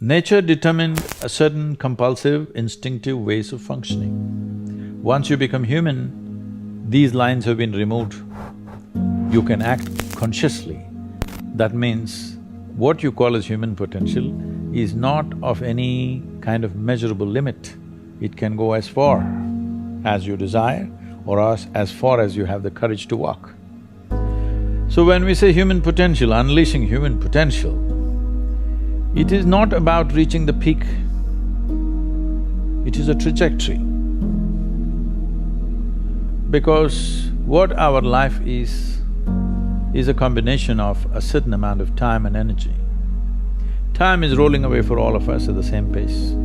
Nature determined a certain compulsive, instinctive ways of functioning. Once you become human, these lines have been removed. You can act consciously. That means what you call as human potential is not of any kind of measurable limit. It can go as far as you desire or as far as you have the courage to walk. So when we say human potential, unleashing human potential, it is not about reaching the peak, it is a trajectory. Because what our life is a combination of a certain amount of time and energy. Time is rolling away for all of us at the same pace.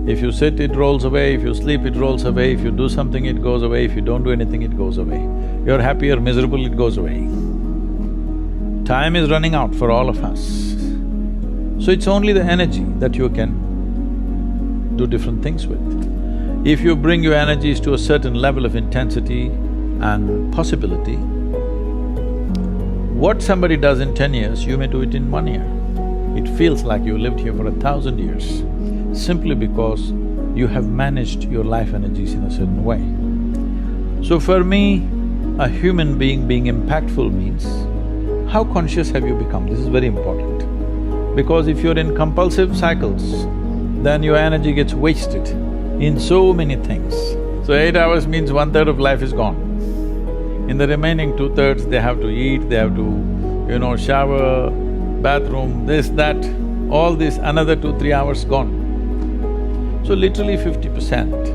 If you sit, it rolls away, if you sleep, it rolls away, if you do something, it goes away, if you don't do anything, it goes away. You're happy or miserable, it goes away. Time is running out for all of us. So it's only the energy that you can do different things with. If you bring your energies to a certain level of intensity and possibility, what somebody does in 10 years, you may do it in 1 year. It feels like you lived here for 1,000 years, simply because you have managed your life energies in a certain way. So for me, a human being impactful means, how conscious have you become? This is very important. Because if you're in compulsive cycles, then your energy gets wasted in so many things. So 8 hours means 1/3 of life is gone. In the remaining 2/3, they have to eat, they have to, shower, bathroom, this, that, all this, another 2-3 hours gone. So literally 50%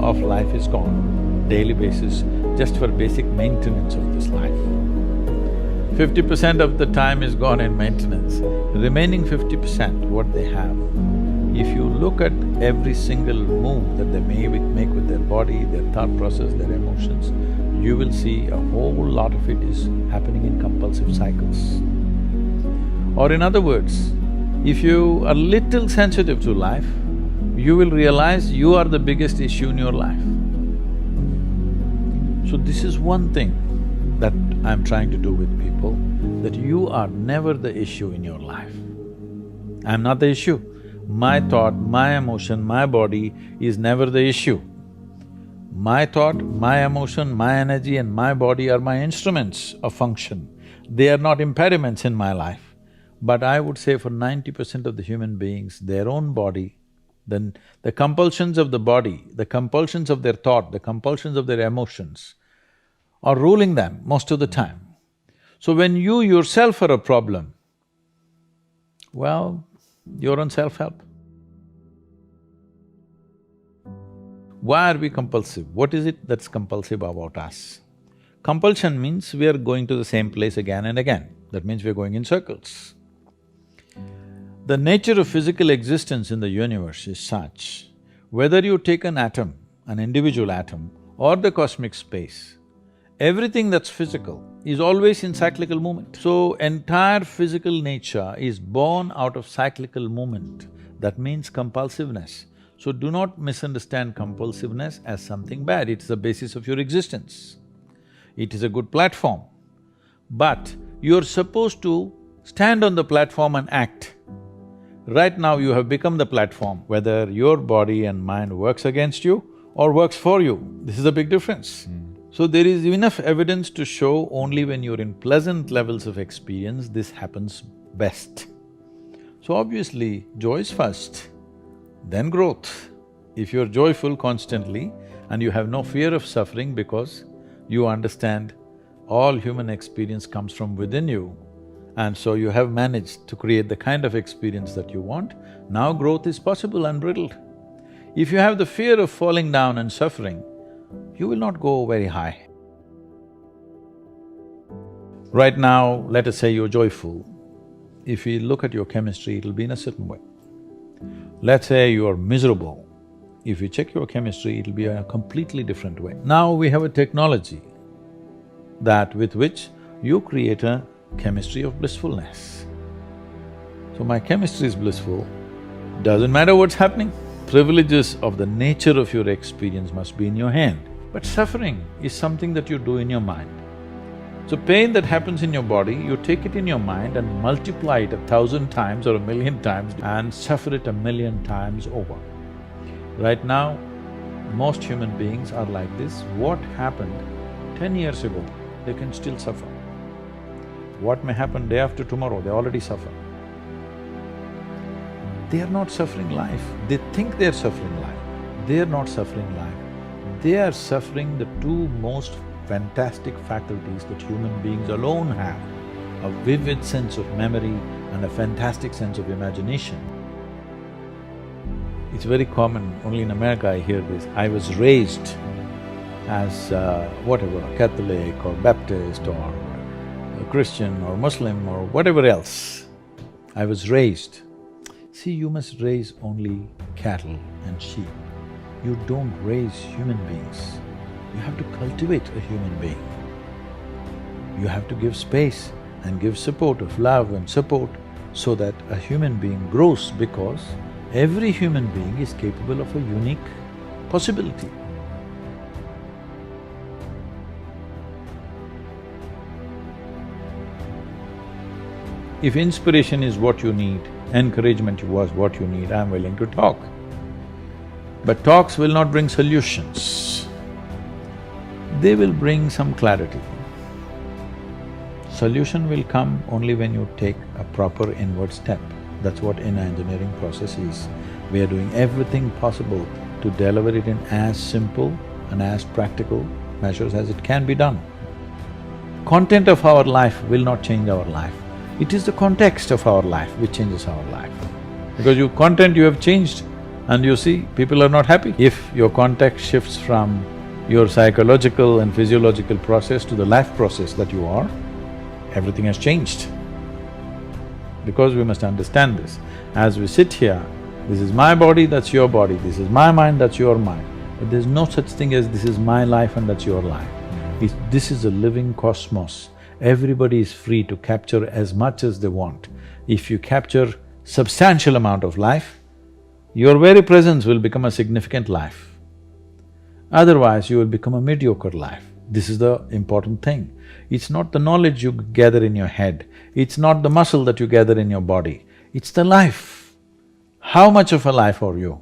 of life is gone, daily basis, just for basic maintenance of this life. 50% of the time is gone in maintenance. Remaining 50%, what they have, if you look at every single move that they may make with their body, their thought process, their emotions, you will see a whole lot of it is happening in compulsive cycles. Or in other words, if you are little sensitive to life, you will realize you are the biggest issue in your life. So this is one thing that I'm trying to do with people, that you are never the issue in your life. I'm not the issue. My thought, my emotion, my body is never the issue. My thought, my emotion, my energy and my body are my instruments of function. They are not impediments in my life. But I would say for 90% of the human beings, their own body, then the compulsions of the body, the compulsions of their thought, the compulsions of their emotions are ruling them most of the time. So when you yourself are a problem, well, you're on self-help. Why are we compulsive? What is it that's compulsive about us? Compulsion means we are going to the same place again and again. That means we're going in circles. The nature of physical existence in the universe is such, whether you take an atom, an individual atom, or the cosmic space, everything that's physical is always in cyclical movement. So, entire physical nature is born out of cyclical movement. That means compulsiveness. So, do not misunderstand compulsiveness as something bad, it's the basis of your existence. It is a good platform. But you're supposed to stand on the platform and act. Right now you have become the platform, whether your body and mind works against you or works for you. This is a big difference. So there is enough evidence to show only when you're in pleasant levels of experience, this happens best. So obviously, joy is first, then growth. If you're joyful constantly and you have no fear of suffering because you understand all human experience comes from within you, and so you have managed to create the kind of experience that you want, now growth is possible unbridled. If you have the fear of falling down and suffering, you will not go very high. Right now, let us say you're joyful. If we look at your chemistry, it'll be in a certain way. Let's say you're miserable. If you check your chemistry, it'll be a completely different way. Now we have a technology that with which you create a chemistry of blissfulness. So my chemistry is blissful, doesn't matter what's happening. Privileges of the nature of your experience must be in your hand. But suffering is something that you do in your mind. So pain that happens in your body, you take it in your mind and multiply it 1,000 times or 1,000,000 times and suffer it 1,000,000 times over. Right now, most human beings are like this. What happened 10 years ago, they can still suffer. What may happen day after tomorrow, they already suffer. They are not suffering life, they think they're suffering life. They are not suffering life. They are suffering the two most fantastic faculties that human beings alone have, a vivid sense of memory and a fantastic sense of imagination. It's very common, only in America I hear this. I was raised as whatever, Catholic or Baptist or Christian or Muslim or whatever else. I was raised. See, you must raise only cattle and sheep. You don't raise human beings. You have to cultivate a human being. You have to give space and give support of love and support so that a human being grows, because every human being is capable of a unique possibility. If inspiration is what you need, encouragement was what you need, I'm willing to talk. But talks will not bring solutions. They will bring some clarity. Solution will come only when you take a proper inward step. That's what inner engineering process is. We are doing everything possible to deliver it in as simple and as practical measures as it can be done. Content of our life will not change our life. It is the context of our life which changes our life. Because your content you have changed and you see, people are not happy. If your context shifts from your psychological and physiological process to the life process that you are, everything has changed. Because we must understand this. As we sit here, this is my body, that's your body, this is my mind, that's your mind. But there's no such thing as this is my life and that's your life. This is a living cosmos. Everybody is free to capture as much as they want. If you capture substantial amount of life, your very presence will become a significant life. Otherwise, you will become a mediocre life. This is the important thing. It's not the knowledge you gather in your head, it's not the muscle that you gather in your body, it's the life. How much of a life are you?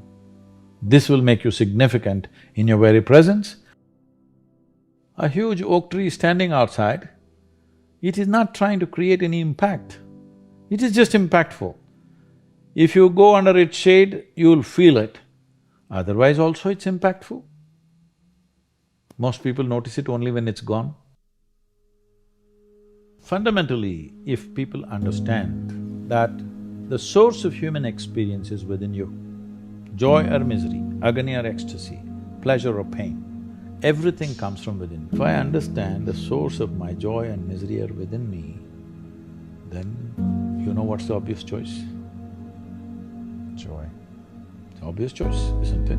This will make you significant in your very presence. A huge oak tree standing outside, it is not trying to create any impact, it is just impactful. If you go under its shade, you'll feel it, otherwise also it's impactful. Most people notice it only when it's gone. Fundamentally, if people understand that the source of human experience is within you, joy or misery, agony or ecstasy, pleasure or pain, everything comes from within. If I understand the source of my joy and misery are within me, then you know what's the obvious choice? Joy. It's the obvious choice, isn't it?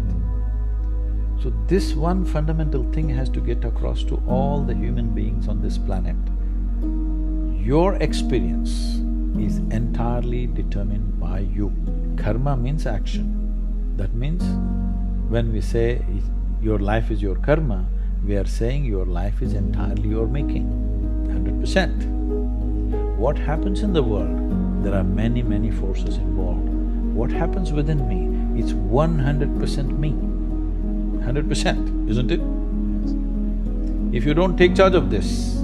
So this one fundamental thing has to get across to all the human beings on this planet. Your experience is entirely determined by you. Karma means action. That means when we say your life is your karma, we are saying your life is entirely your making, 100%. What happens in the world, there are many, many forces involved. What happens within me, it's 100% me. 100%, isn't it? If you don't take charge of this,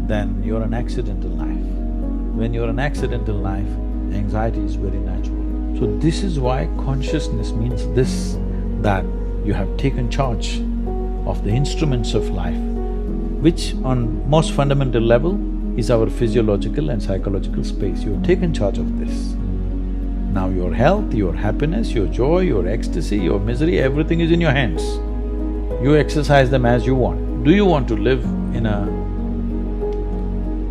then you're an accidental life. When you're an accidental life, anxiety is very natural. So this is why consciousness means this, that you have taken charge of the instruments of life, which on most fundamental level is our physiological and psychological space. You've taken charge of this. Now your health, your happiness, your joy, your ecstasy, your misery, everything is in your hands. You exercise them as you want. Do you want to live in a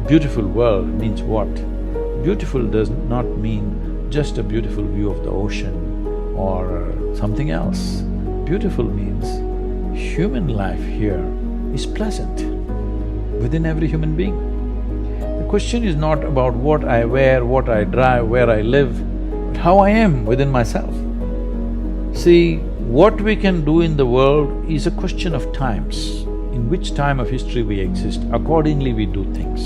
beautiful world means what? Beautiful does not mean just a beautiful view of the ocean or something else. Beautiful means human life here is pleasant within every human being. The question is not about what I wear, what I drive, where I live, but how I am within myself. See, what we can do in the world is a question of times. in which time of history we exist, accordingly we do things.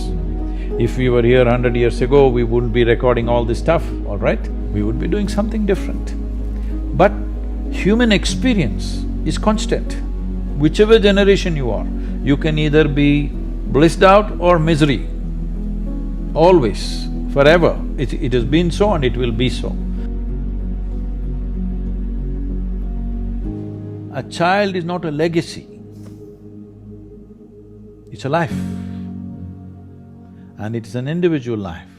If we were here 100 years ago, we wouldn't be recording all this stuff, all right? We would be doing something different. But human experience is constant. Whichever generation you are, you can either be blissed out or misery. Always, forever. It has been so and it will be so. A child is not a legacy, it's a life. And it's an individual life.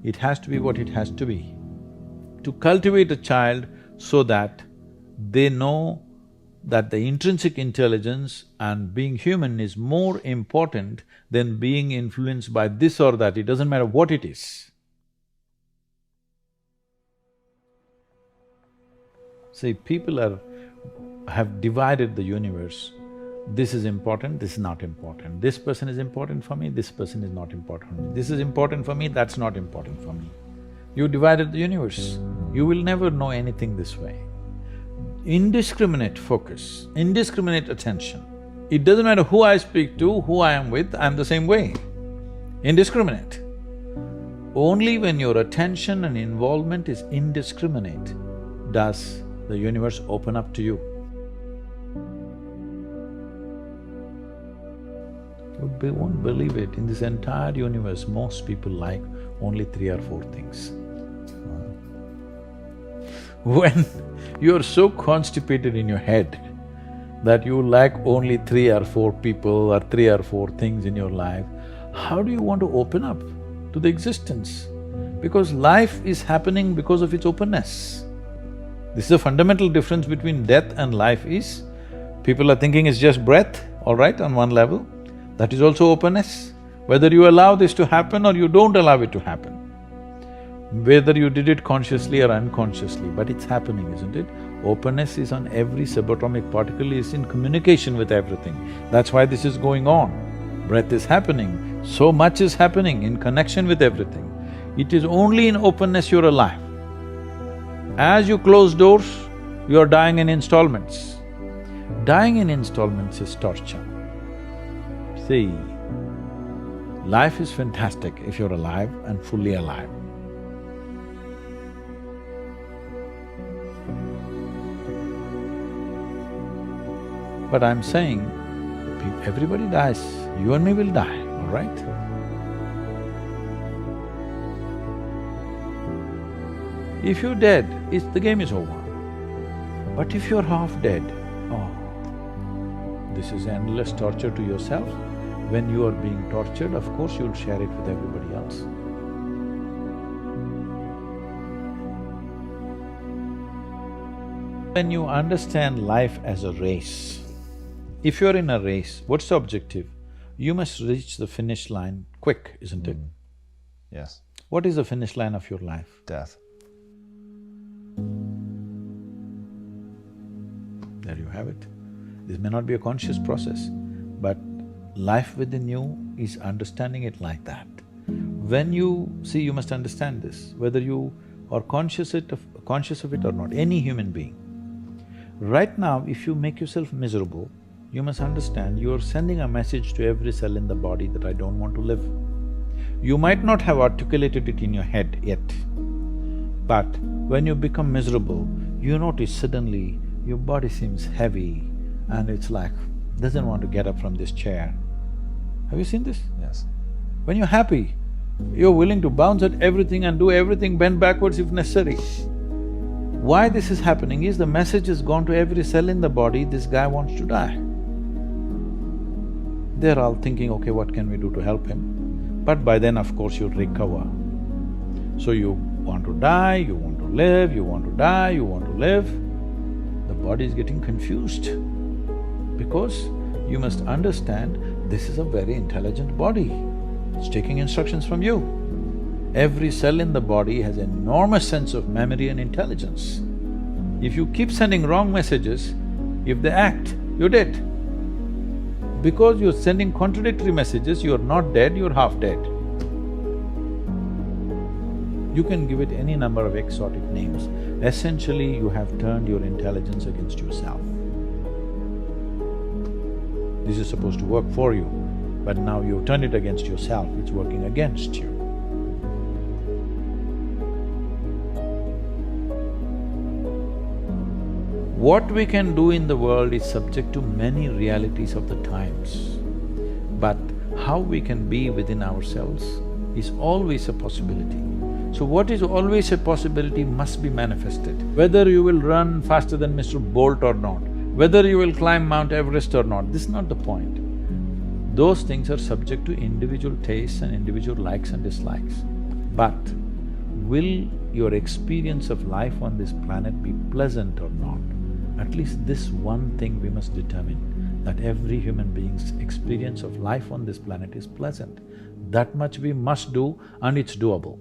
It has to be what it has to be. To cultivate a child so that they know that the intrinsic intelligence and being human is more important than being influenced by this or that, it doesn't matter what it is. See, people have divided the universe. This is important, this is not important. This person is important for me, this person is not important for me. This is important for me, that's not important for me. You divided the universe. You will never know anything this way. Indiscriminate focus, indiscriminate attention. It doesn't matter who I speak to, who I am with, I'm the same way. Indiscriminate. Only when your attention and involvement is indiscriminate does the universe open up to you. You won't believe it, in this entire universe, most people like only 3 or 4 things. When you're so constipated in your head that you like only 3 or 4 people or 3 or 4 things in your life, how do you want to open up to the existence? Because life is happening because of its openness. This is a fundamental difference between death and life is, people are thinking it's just breath, all right, on one level. That is also openness. Whether you allow this to happen or you don't allow it to happen, whether you did it consciously or unconsciously, but it's happening, isn't it? Openness is on every subatomic particle, is in communication with everything. That's why this is going on. Breath is happening, so much is happening in connection with everything. It is only in openness you're alive. As you close doors, you're dying in installments. Dying in installments is torture. See, life is fantastic if you're alive and fully alive. But I'm saying, everybody dies, you and me will die, all right? If you're dead, the game is over. But if you're half dead, oh, this is endless torture to yourself. When you are being tortured, of course you'll share it with everybody else. When you understand life as a race, if you're in a race, what's the objective? You must reach the finish line quick, isn't it? Yes. What is the finish line of your life? Death. There you have it. This may not be a conscious process, but life within you is understanding it like that. When you… see, you must understand this, whether you are conscious of it or not, any human being. Right now, if you make yourself miserable, you must understand you are sending a message to every cell in the body that I don't want to live. You might not have articulated it in your head yet, but when you become miserable, you notice suddenly your body seems heavy and it's like, doesn't want to get up from this chair. Have you seen this? Yes. When you're happy, you're willing to bounce at everything and do everything, bend backwards if necessary. Why this is happening is the message has gone to every cell in the body, this guy wants to die. They're all thinking, okay, what can we do to help him? But by then, of course, you'll recover. So you want to die, you want to live, you want to die, you want to live. The body is getting confused because you must understand this is a very intelligent body. It's taking instructions from you. Every cell in the body has an enormous sense of memory and intelligence. If you keep sending wrong messages, if they act, you're dead. Because you're sending contradictory messages, you're not dead, you're half dead. You can give it any number of exotic names. Essentially, you have turned your intelligence against yourself. This is supposed to work for you, but now you turn it against yourself, it's working against you. What we can do in the world is subject to many realities of the times, but how we can be within ourselves is always a possibility. So what is always a possibility must be manifested. Whether you will run faster than Mr. Bolt or not, whether you will climb Mount Everest or not, this is not the point. Those things are subject to individual tastes and individual likes and dislikes. But will your experience of life on this planet be pleasant or not? At least this one thing we must determine, that every human being's experience of life on this planet is pleasant. That much we must do and it's doable.